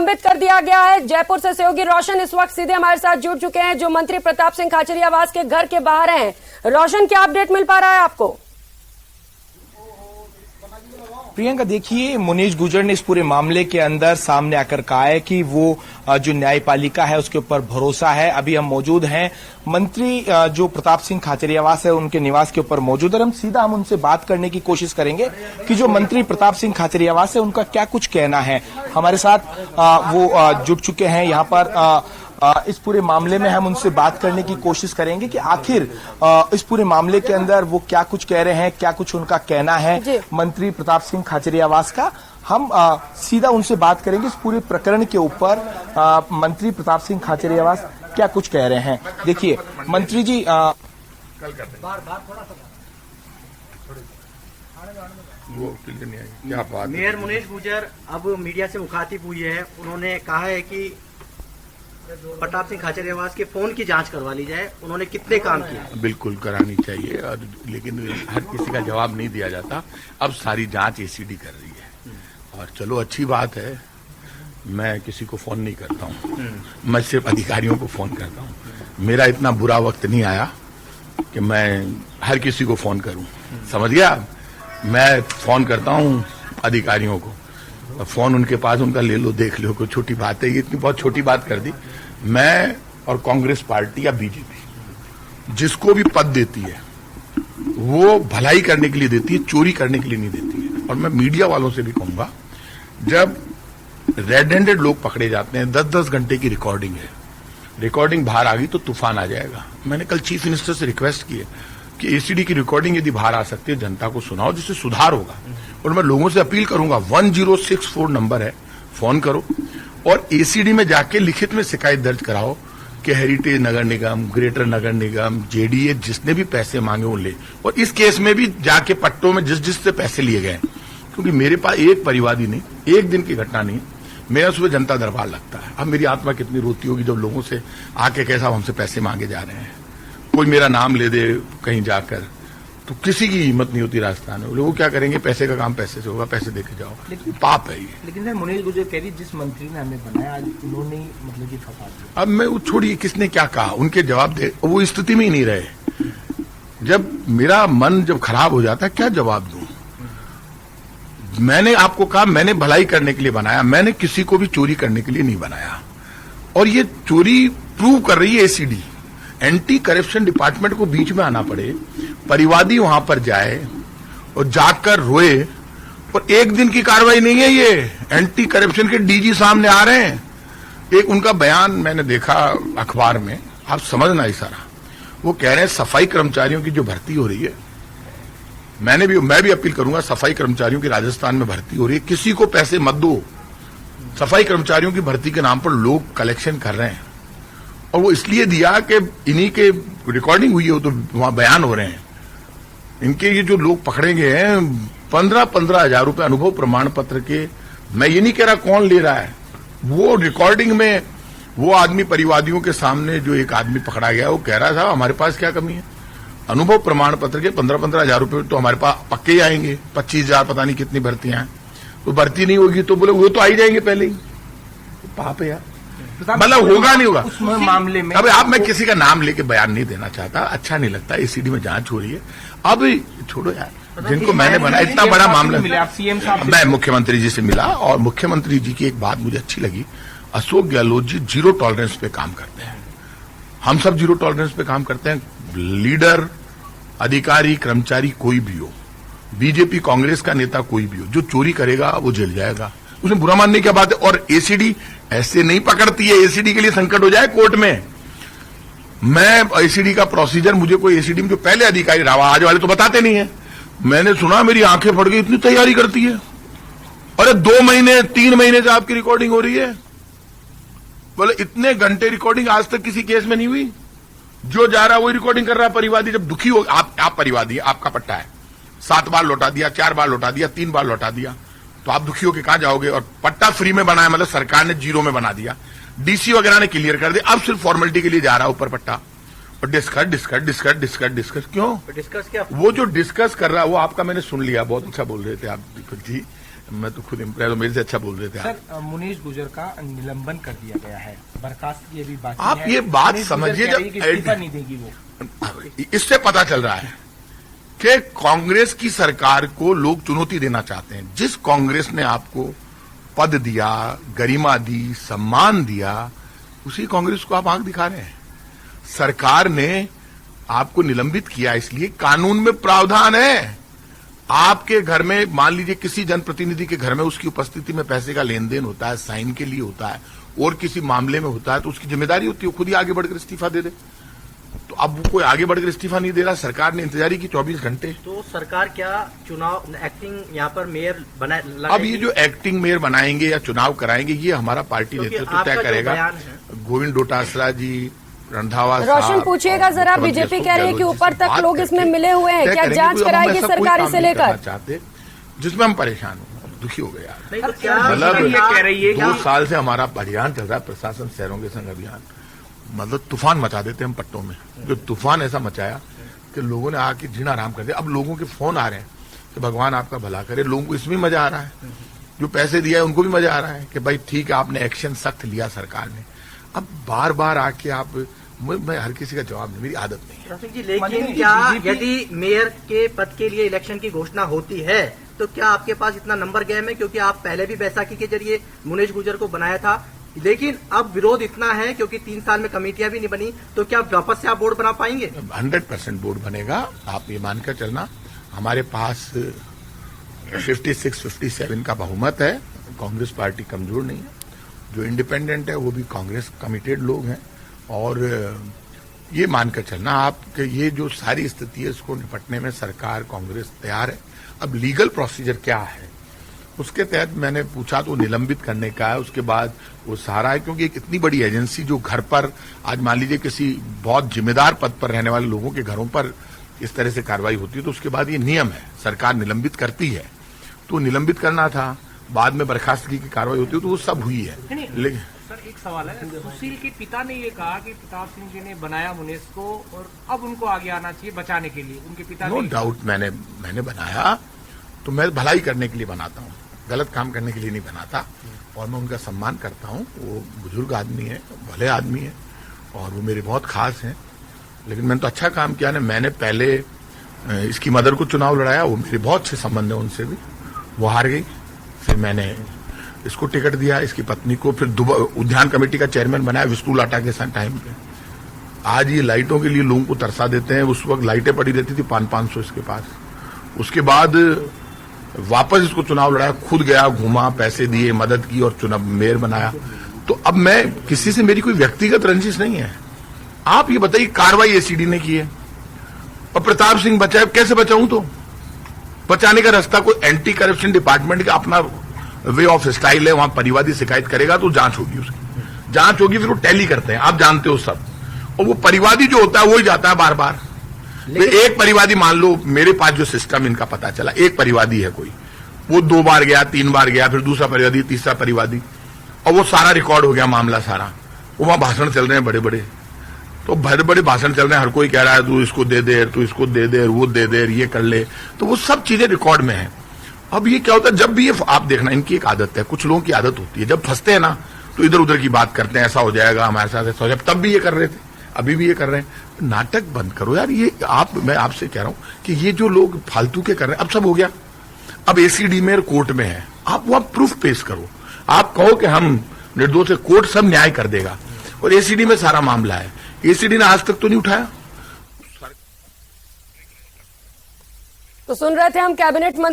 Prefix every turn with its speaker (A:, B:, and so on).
A: निलंबित कर दिया गया है। जयपुर से सहयोगी रोशन इस वक्त सीधे हमारे साथ जुड़ चुके हैं, जो मंत्री प्रताप सिंह खाचरियावास के घर के बाहर हैं। रोशन, क्या अपडेट मिल पा रहा है आपको?
B: प्रियंका, देखिए, मुनीश गुर्जर ने इस पूरे मामले के अंदर सामने आकर कहा है कि वो जो न्यायपालिका है उसके ऊपर भरोसा है। अभी हम मौजूद हैं मंत्री जो प्रताप सिंह खाचरियावास है उनके निवास के ऊपर मौजूद है। हम उनसे बात करने की कोशिश करेंगे कि जो मंत्री प्रताप सिंह खाचरियावास है उनका क्या कुछ कहना है। हमारे साथ वो जुड़ चुके हैं यहाँ पर। इस पूरे मामले में हम उनसे बात करने की कोशिश करेंगे कि आखिर इस पूरे मामले के अंदर वो क्या कुछ कह रहे हैं, क्या कुछ उनका कहना है मंत्री प्रताप सिंह खाचरियावास का। हम सीधा उनसे बात करेंगे इस पूरे प्रकरण के ऊपर। मंत्री प्रताप सिंह खाचरियावास क्या कुछ कह रहे हैं। देखिए मंत्री जी,
C: मेयर मुनीश गुर्जर अब मीडिया से मुखातिब हुई है। उन्होंने कहा है कि प्रताप सिंह खाचरियावास के फोन की जांच करवा ली जाए। उन्होंने कितने काम किए?
D: बिल्कुल करानी चाहिए, और लेकिन हर किसी का जवाब नहीं दिया जाता। अब सारी जांच एसीडी कर रही है, और चलो अच्छी बात है। मैं किसी को फोन नहीं करता हूँ, मैं सिर्फ अधिकारियों को फोन करता हूँ। मेरा इतना बुरा वक्त नहीं आया कि मैं हर किसी को फोन करूँ, समझ गया? मैं फोन करता हूँ अधिकारियों को, फोन उनके पास, उनका ले लो, देख लो, कोई छोटी बात है। ये इतनी बहुत छोटी बात कर दी। मैं और कांग्रेस पार्टी या बीजेपी जिसको भी पद देती है वो भलाई करने के लिए देती है, चोरी करने के लिए नहीं देती है। और मैं मीडिया वालों से भी कहूंगा, जब रेड हैंडेड लोग पकड़े जाते हैं, 10-10 घंटे की रिकॉर्डिंग है, रिकॉर्डिंग बाहर आ गई तो तूफान आ जाएगा। मैंने कल चीफ मिनिस्टर से रिक्वेस्ट की है कि एसीडी की रिकॉर्डिंग यदि बाहर आ सकती है, जनता को सुनाओ, जिससे सुधार होगा। और मैं लोगों से अपील करूंगा, 1064 नंबर है, फोन करो और एसीडी में जाके लिखित में शिकायत दर्ज कराओ कि हेरिटेज नगर निगम, ग्रेटर नगर निगम, जेडीए जिसने भी पैसे मांगे वो ले। और इस केस में भी जाके पट्टों में जिस जिससे पैसे लिए गए, क्योंकि मेरे पास एक परिवादी नहीं, एक दिन की घटना नहीं, मेरा सुबह जनता दरबार लगता है। अब मेरी आत्मा कितनी रोती होगी जब लोगों से आके कैसा हमसे पैसे मांगे जा रहे हैं। कोई मेरा नाम ले दे कहीं जाकर, तो किसी की हिम्मत नहीं होती राजस्थान में। लोग क्या करेंगे? पैसे का काम पैसे से होगा, पैसे देके जाओ, लेकिन पाप है ये।
B: लेकिन सर, मुनीश गुर्जर कह रही जिस मंत्री ने हमें बनाया आज उन्होंने मतलब कि फंसा दिया।
D: अब मैं वो छोड़िए, किसने क्या कहा, उनके जवाब दे। वो स्थिति में ही नहीं रहे। जब मेरा मन जब खराब हो जाता है, क्या जवाब दूं? मैंने आपको कहा, मैंने भलाई करने के लिए बनाया, मैंने किसी को भी चोरी करने के लिए नहीं बनाया। और ये चोरी प्रूव कर रही है एसीडी। एंटी करप्शन डिपार्टमेंट को बीच में आना पड़े, परिवादी वहां पर जाए और जाकर रोए, और एक दिन की कार्रवाई नहीं है ये। एंटी करप्शन के डीजी सामने आ रहे हैं। एक उनका बयान मैंने देखा अखबार में, आप समझना ही सारा। वो कह रहे हैं सफाई कर्मचारियों की जो भर्ती हो रही है, मैं भी अपील करूंगा, सफाई कर्मचारियों की राजस्थान में भर्ती हो रही है, किसी को पैसे मत दो। सफाई कर्मचारियों की भर्ती के नाम पर लोग कलेक्शन कर रहे हैं, और वो इसलिए दिया कि इन्हीं के रिकॉर्डिंग हुई है, तो वहां बयान हो रहे हैं। इनके ये जो लोग पकड़े गए हैं, 15-15 हजार रुपए अनुभव प्रमाण पत्र के, मैं ये नहीं कह रहा कौन ले रहा है, वो रिकॉर्डिंग में वो आदमी परिवादियों के सामने जो एक आदमी पकड़ा गया, वो कह रहा था हमारे पास क्या कमी है, अनुभव प्रमाण पत्र के 15-15 हजार रुपए तो हमारे पास पक्के ही आएंगे। 25,000 पता नहीं कितनी भर्तियां हैं, तो भर्ती नहीं होगी तो बोले वो तो आ ही जाएंगे पहले ही। तो पाप है यार, मतलब होगा नहीं होगा
B: उस मामले में।
D: अब मैं किसी का नाम लेके बयान नहीं देना चाहता, अच्छा नहीं लगता। एसीडी में जांच हो रही है, अब छोड़ो यार, जिनको मैंने बनाया, इतना बड़ा मामला।
B: सीएम साहब,
D: मैं मुख्यमंत्री जी से मिला, और मुख्यमंत्री जी की एक बात मुझे अच्छी लगी, अशोक गहलोत जी जीरो टॉलरेंस पे काम करते हैं। हम सब जीरो टॉलरेंस पे काम करते हैं, लीडर, अधिकारी, कर्मचारी कोई भी हो, बीजेपी कांग्रेस का नेता कोई भी हो, जो चोरी करेगा वो जेल जाएगा, उसमें बुरा मानने की बात है। और एसीडी ऐसे नहीं पकड़ती है, एसीडी के लिए संकट हो जाए कोर्ट में। मैं एसीडी का प्रोसीजर, मुझे कोई एसीडी में जो पहले अधिकारी रहा, आज वाले तो बताते नहीं है, मैंने सुना, मेरी आंखें फट गई, इतनी तैयारी करती है। अरे 2 महीने 3 महीने से आपकी रिकॉर्डिंग हो रही है, बोले इतने घंटे रिकॉर्डिंग आज तक किसी केस में नहीं हुई। जो जा रहा है वही रिकॉर्डिंग कर रहा है। परिवादी जब दुखी हो, आप परिवादी, आपका पट्टा है, 7 बार लौटा दिया, 4 बार लौटा दिया, 3 बार लौटा दिया, तो आप दुखी होकर कहां जाओगे? और पट्टा फ्री में बनाया, मतलब सरकार ने जीरो में बना दिया, डीसी वगैरह ने क्लियर कर दिया, अब सिर्फ फॉर्मेलिटी के लिए जा रहा है ऊपर पट्टा। और डिस्कस क्यों?
C: डिस्कस क्या?
D: वो जो डिस्कस कर रहा है वो आपका मैंने सुन लिया, बहुत अच्छा बोल रहे थे आप दीपक जी, मैं तो खुद इम्प्रेस, मेरे से अच्छा बोल रहे थे आप।
B: सर, मुनीश गुजर का निलंबन कर दिया गया है, बर्खास्त की अभी बात
D: आप ये बात समझिए, जब
B: इस्तीफा नहीं देगी वो,
D: इससे पता चल रहा है कि कांग्रेस की सरकार को लोग चुनौती देना चाहते हैं। जिस कांग्रेस ने आपको पद दिया, गरिमा दी, सम्मान दिया, उसी कांग्रेस को आप आंख दिखा रहे हैं। सरकार ने आपको निलंबित किया, इसलिए कानून में प्रावधान है। आपके घर में मान लीजिए किसी जनप्रतिनिधि के घर में उसकी उपस्थिति में पैसे का लेन देन होता है, साइन के लिए होता है, और किसी मामले में होता है, तो उसकी जिम्मेदारी होती है खुद ही आगे बढ़कर इस्तीफा दे दे। तो अब वो कोई आगे बढ़कर इस्तीफा नहीं दे रहा, सरकार ने इंतजारी की 24 घंटे।
C: तो सरकार क्या चुनाव एक्टिंग यहाँ पर मेयर बना,
D: अब ये जो एक्टिंग मेयर बनाएंगे या चुनाव कराएंगे, ये हमारा पार्टी नेतृत्व तय करेगा। गोविंद डोटासरा जी, रंधावा साहब,
A: रोशन पूछिएगा जरा, बीजेपी कह रही है कि ऊपर तक लोग इसमें मिले हुए हैं, क्या जांच कराएगी सरकार इसे लेकर?
D: चाहते जिसमें हम परेशान हो, दुखी हो गए यार।
C: नहीं तो क्या
D: मतलब
C: ये कह रही है
D: 2 साल से हमारा अभियान चल रहा है, प्रशासन शहरों के संग अभियान, मतलब तूफान मचा देते हम पट्टों में। जो तूफान ऐसा मचाया कि लोगों ने आके जीना आराम कर दिया। अब लोगों के फोन आ रहे हैं कि भगवान आपका भला करे, लोगों को इसमें मजा आ रहा है, जो पैसे दिया है उनको भी मजा आ रहा है कि भाई ठीक है, आपने एक्शन सख्त लिया सरकार ने। अब बार बार आके आप, मैं हर किसी का जवाब नहीं, मेरी आदत नहीं है।
C: रफीक जी, लेकिन क्या यदि मेयर के पद के लिए इलेक्शन की घोषणा होती है तो क्या आपके पास इतना नंबर गेम है? क्योंकि आप पहले भी बैसाखी के जरिए मुनीश गुजर को बनाया था, लेकिन अब विरोध इतना है क्योंकि 3 साल में कमेटियां भी नहीं बनी, तो क्या वापस से आप बोर्ड बना पाएंगे?
D: 100% बोर्ड बनेगा, आप ये मानकर चलना। हमारे पास 56-57 का बहुमत है, कांग्रेस पार्टी कमजोर नहीं है। जो इंडिपेंडेंट है वो भी कांग्रेस कमिटेड लोग हैं, और ये मानकर चलना आप कि ये जो सारी स्थिति है इसको निपटने में सरकार, कांग्रेस तैयार है। अब लीगल प्रोसीजर क्या है उसके तहत मैंने पूछा तो निलंबित करने का है, उसके बाद वो सहारा है, क्योंकि एक इतनी बड़ी एजेंसी जो घर पर, आज मान लीजिए किसी बहुत जिम्मेदार पद पर रहने वाले लोगों के घरों पर इस तरह से कार्रवाई होती है, तो उसके बाद ये नियम है, सरकार निलंबित करती है। तो निलंबित करना था, बाद में बर्खास्तगी की कार्रवाई होती है, तो वो सब हुई है। लेकिन
E: सर एक सवाल है, सुशील के पिता ने ये कहा कि प्रताप सिंह जी ने बनाया मुनीश को और अब उनको आगे आना चाहिए बचाने के लिए, उनके पिता
D: नो डाउट मैंने बनाया तो मैं भलाई करने के लिए बनाता हूँ, गलत काम करने के लिए नहीं बनाता, और मैं उनका सम्मान करता हूँ। वो बुजुर्ग आदमी है, भले आदमी है, और वो मेरे बहुत खास हैं। लेकिन मैंने तो अच्छा काम किया ना, मैंने पहले इसकी मदर को चुनाव लड़ाया, वो मेरे बहुत अच्छे संबंध है उनसे भी, वो हार गई, फिर मैंने इसको टिकट दिया, इसकी पत्नी को, फिर उद्यान कमेटी का चेयरमैन बनाया विष्णु लाटा के साथ टाइम पे। आज ये लाइटों के लिए लोगों को तरसा देते हैं, उस वक्त लाइटें पड़ी रहती थी 500 इसके पास। उसके बाद वापस इसको चुनाव लड़ाया, खुद गया, घूमा, पैसे दिए, मदद की, और चुनाव मेयर बनाया। तो अब मैं किसी से, मेरी कोई व्यक्तिगत रंजिश नहीं है। आप ये बताइए, कार्रवाई एसीडी ने की है और प्रताप सिंह बचाए, कैसे बचाऊं? तो बचाने का रास्ता कोई एंटी करप्शन डिपार्टमेंट का अपना वे ऑफ स्टाइल है, वहां परिवादी शिकायत करेगा तो जांच होगी, उसकी जांच होगी, फिर वो टैली करते हैं, आप जानते हो सब। और वो परिवादी जो होता है वो ही जाता है बार बार। एक परिवादी, मान लो मेरे पास जो सिस्टम इनका पता चला, एक परिवादी है कोई, वो 2 बार गया, 3 बार गया, फिर दूसरा परिवादी, तीसरा परिवादी, और वो सारा रिकॉर्ड हो गया मामला सारा। वो वहां भाषण चल रहे हैं बड़े बड़े, तो बड़े बड़े भाषण चल रहे हैं, हर कोई कह रहा है तू इसको दे दे, तू इसको दे दे, वो दे दे, ये कर ले, तो वो सब चीजें रिकॉर्ड में है। अब ये क्या होता है, जब भी ये आप देखना, इनकी एक आदत है, कुछ लोगों की आदत होती है, जब फंसते हैं ना तो इधर उधर की बात करते हैं, ऐसा हो जाएगा हमारे साथ, ऐसा हो जाएगा। तब भी ये कर रहे थे, अभी भी ये कर रहे हैं। नाटक बंद करो यार, ये मैं आपसे कह रहा हूं कि ये जो लोग फालतू के कर रहे हैं, अब सब हो गया, अब एसीडी मेयर कोर्ट में है, आप वहां प्रूफ पेश करो, आप कहो कि हम निर्दोष है, कोर्ट सब न्याय कर देगा, और एसीडी में सारा मामला है। एसीडी ने आज तक तो नहीं उठाया।
A: तो सुन रहे थे हम कैबिनेट मंत्री